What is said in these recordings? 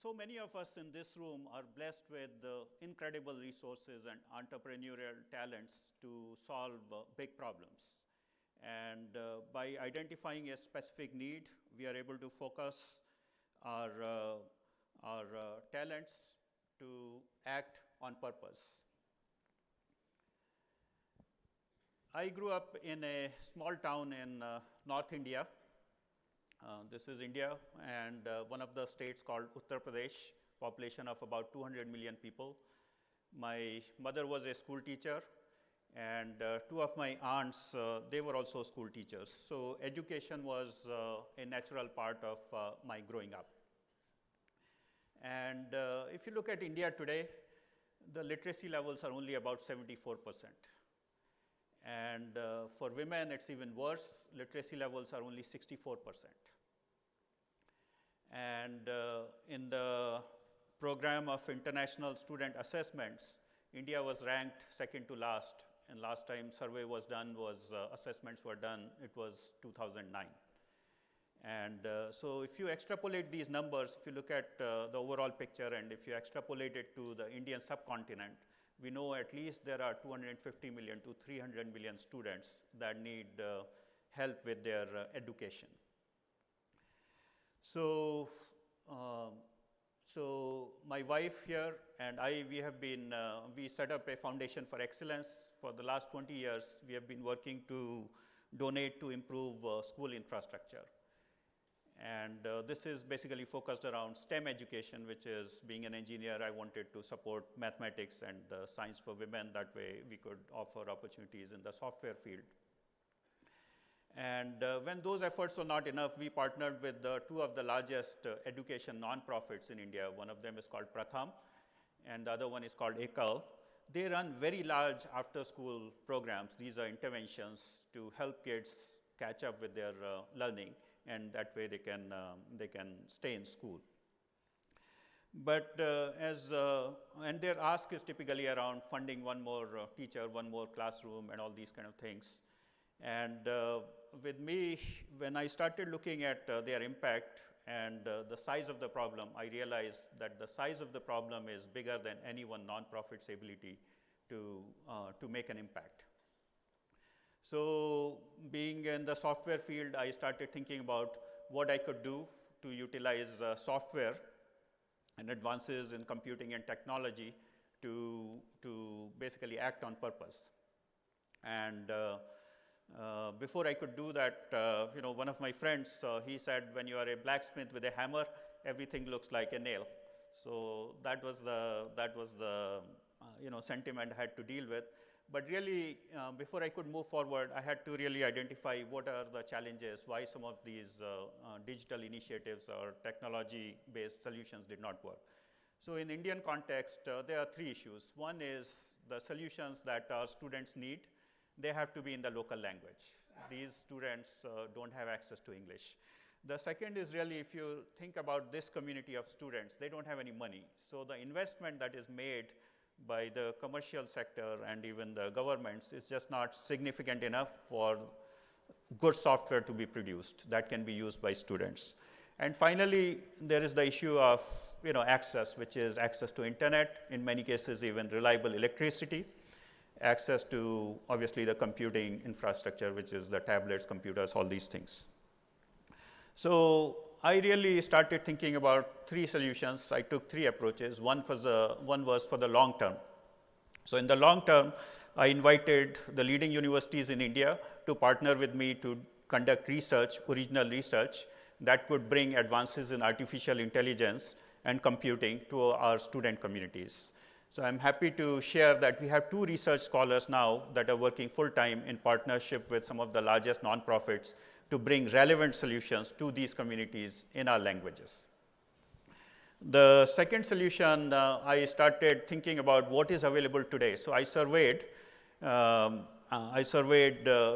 So many of us in this room are blessed with incredible resources and entrepreneurial talents to solve big problems. And by identifying a specific need, we are able to focus our talents to act on purpose. I grew up in a small town in North India. This is India, and one of the states called Uttar Pradesh, population of about 200 million people. My mother was a school teacher, and two of my aunts, they were also school teachers. So education was a natural part of my growing up. And if you look at India today, the literacy levels are only about 74%. And for women, it's even worse. Literacy levels are only 64%. And in the program of international student assessments, India was ranked second to last. And last time survey was done was assessments were done, it was 2009. And so if you extrapolate these numbers, if you look at the overall picture and if you extrapolate it to the Indian subcontinent, we know at least there are 250 million to 300 million students that need help with their education. So, my wife here and I, we have been, we set up a foundation for excellence. For the last 20 years, we have been working to donate to improve school infrastructure. And this is basically focused around STEM education, which is being an engineer, I wanted to support mathematics and science for women. That way we could offer opportunities in the software field. And when those efforts were not enough, we partnered with two of the largest education nonprofits in India. One of them is called Pratham, and the other one is called Ekal. They run very large after-school programs. These are interventions to help kids catch up with their learning, and that way they can stay in school. But and their ask is typically around funding one more teacher, one more classroom, and all these kind of things. And with me, when I started looking at their impact and the size of the problem, I realized that the size of the problem is bigger than any one nonprofit's ability to make an impact. So being in the software field, I started thinking about what I could do to utilize software and advances in computing and technology to basically act on purpose. And before I could do that, one of my friends, he said, when you are a blacksmith with a hammer, everything looks like a nail. So that was the sentiment I had to deal with. But really, before I could move forward, I had to really identify what are the challenges, why some of these digital initiatives or technology-based solutions did not work. So in Indian context, there are three issues. One is the solutions that our students need. They have to be in the local language. These students don't have access to English. The second is really, if you think about this community of students, they don't have any money. So the investment that is made by the commercial sector and even the governments is just not significant enough for good software to be produced that can be used by students. And finally, there is the issue of access, which is access to internet, in many cases even reliable electricity, access to obviously the computing infrastructure, which is the tablets, computers, all these things. So I really started thinking about three solutions. I took three approaches. One was for the long term. So in the long term, I invited the leading universities in India to partner with me to conduct research, original research, that could bring advances in artificial intelligence and computing to our student communities. So I'm happy to share that we have two research scholars now that are working full-time in partnership with some of the largest nonprofits to bring relevant solutions to these communities in our languages. The second solution, I started thinking about what is available today. So I surveyed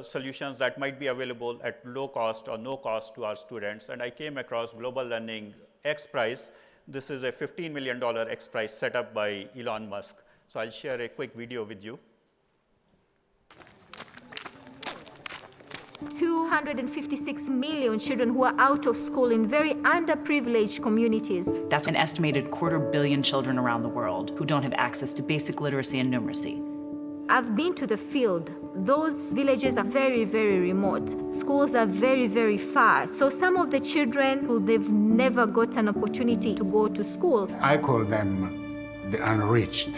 solutions that might be available at low cost or no cost to our students, and I came across Global Learning XPRIZE. This is a $15 million XPRIZE set up by Elon Musk. So I'll share a quick video with you. 256 million children who are out of school in very underprivileged communities. That's an estimated 250 million children around the world who don't have access to basic literacy and numeracy. I've been to the field. Those villages are very, very remote. Schools are very, very far. So some of the children, they've never got an opportunity to go to school. I call them the unreached.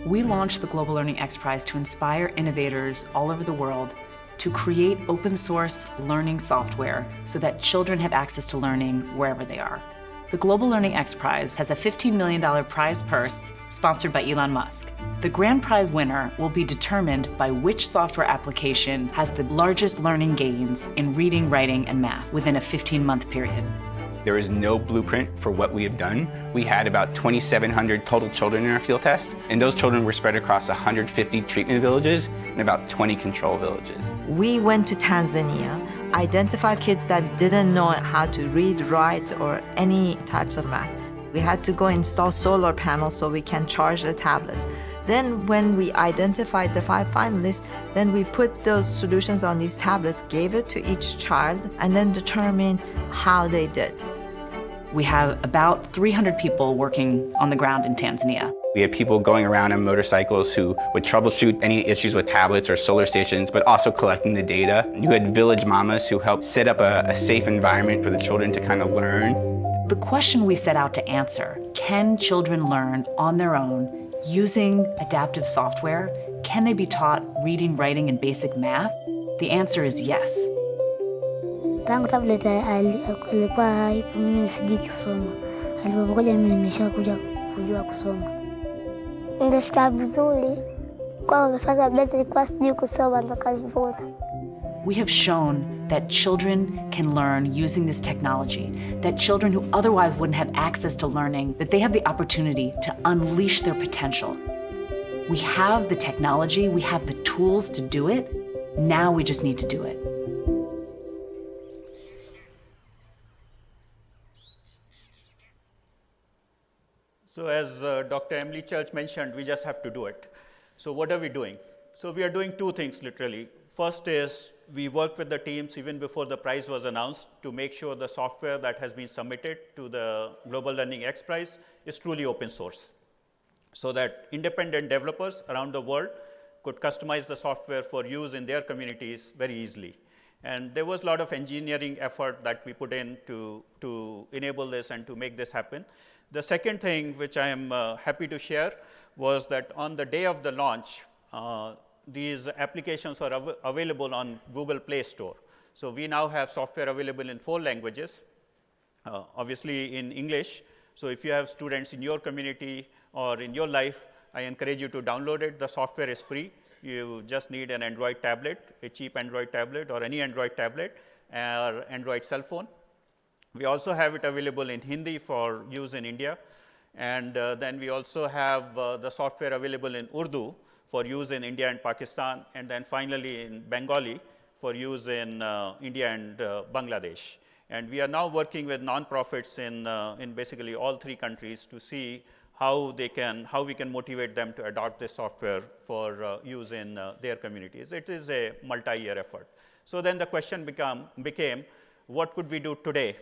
We launched the Global Learning XPRIZE to inspire innovators all over the world to create open source learning software so that children have access to learning wherever they are. The Global Learning XPRIZE has a $15 million prize purse sponsored by Elon Musk. The grand prize winner will be determined by which software application has the largest learning gains in reading, writing, and math within a 15-month period. There is no blueprint for what we have done. We had about 2,700 total children in our field test, and those children were spread across 150 treatment villages and about 20 control villages. We went to Tanzania, identified kids that didn't know how to read, write, or any types of math. We had to go install solar panels so we can charge the tablets. Then when we identified the 5 finalists, then we put those solutions on these tablets, gave it to each child, and then determined how they did. We have about 300 people working on the ground in Tanzania. We had people going around on motorcycles who would troubleshoot any issues with tablets or solar stations, but also collecting the data. You had village mamas who helped set up a safe environment for the children to kind of learn. The question we set out to answer, can children learn on their own using adaptive software? Can they be taught reading, writing, and basic math? The answer is yes. Tangu tablet alikuwa haipo, mimi sijui kusoma. Alipokuja mimi nimeshakuja kujua kusoma. Ndio vizuri kwa umefanya tablet ilikuwa sijui kusoma ndo kajifunza. We have shown that children can learn using this technology, that children who otherwise wouldn't have access to learning, that they have the opportunity to unleash their potential. We have the technology, we have the tools to do it. Now we just need to do it. So as Dr. Emily Church mentioned, we just have to do it. So what are we doing? So we are doing 2 things literally. First is we work with the teams even before the prize was announced to make sure the software that has been submitted to the Global Learning XPRIZE is truly open source, so that independent developers around the world could customize the software for use in their communities very easily. And there was a lot of engineering effort that we put in to enable this and to make this happen. The second thing which I am happy to share was that on the day of the launch, these applications were available on Google Play Store. So we now have software available in 4 languages, obviously in English. So if you have students in your community or in your life, I encourage you to download it. The software is free. You just need an Android tablet, a cheap Android tablet or any Android tablet or Android cell phone. We also have it available in Hindi for use in India. And then we also have the software available in Urdu for use in India and Pakistan, and then finally in Bengali for use in India and Bangladesh. And we are now working with nonprofits in basically all 3 countries to see how we can motivate them to adopt this software for use in their communities. It is a multi-year effort. So then the question became, what could we do today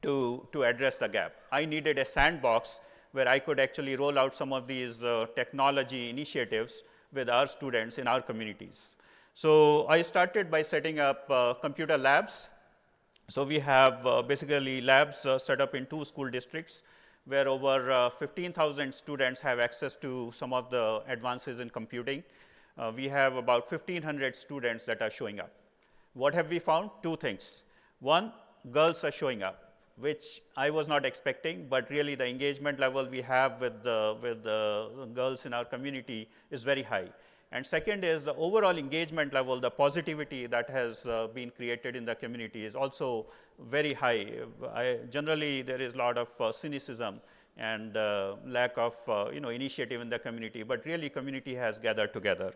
to address the gap? I needed a sandbox where I could actually roll out some of these technology initiatives with our students in our communities. So I started by setting up computer labs. So we have basically labs set up in 2 school districts where over 15,000 students have access to some of the advances in computing. We have about 1,500 students that are showing up. What have we found? 2 things. One, girls are showing up, which I was not expecting, but really the engagement level we have with the girls in our community is very high. And second is the overall engagement level, the positivity that has been created in the community is also very high. Generally, there is a lot of cynicism and lack of initiative in the community, but really community has gathered together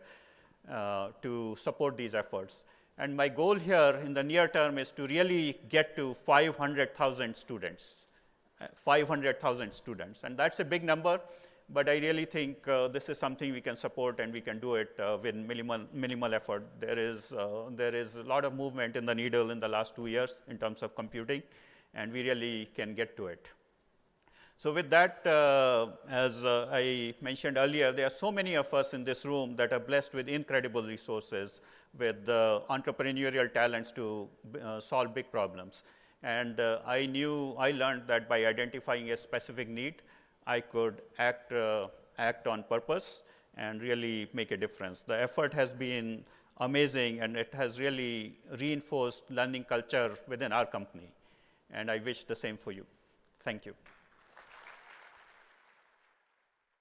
to support these efforts. And my goal here in the near term is to really get to 500,000 students, 500,000 students. And that's a big number. but I really think this is something we can support, and we can do it with minimal effort. There is a lot of movement in the needle in the last 2 years in terms of computing, and we really can get to it. So with that, as I mentioned earlier, there are so many of us in this room that are blessed with incredible resources, with entrepreneurial talents to solve big problems. And I learned that by identifying a specific need, I could act on purpose and really make a difference. The effort has been amazing, and it has really reinforced learning culture within our company. And I wish the same for you. Thank you.